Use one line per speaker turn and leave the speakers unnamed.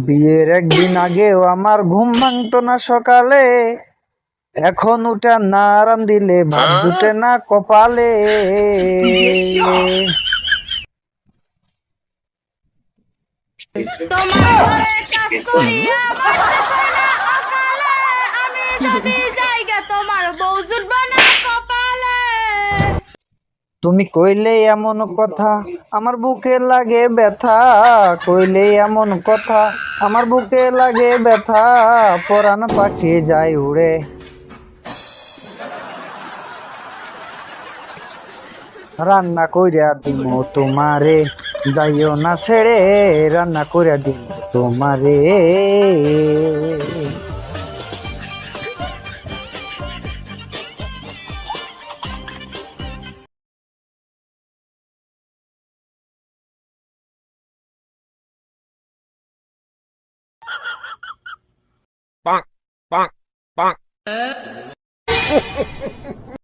বিয়ের একদিন আগেও আমার ঘুম ভাঙতো না সকালে, এখন উঠা না রান্দিলে ভাত জুটে না কপালে।
তোমার ঘরে কাজ করিয়া মরতে চাই না অকালে, আমি যদি জায়গা তোমার বউ জুটবে না কপালে।
তুমি কইলে এমন কথা আমার বুকে লাগে ব্যথা, কইলে এমন কথা আমার বুকে লাগে ব্যথা, পরাণ পাখি যায় উড়ে। রান্না কইরা দিমু তোমারে, যাইও না ছেড়ে, রান্না কইরা দিমু তোমারে।
bonk, bonk, bonk.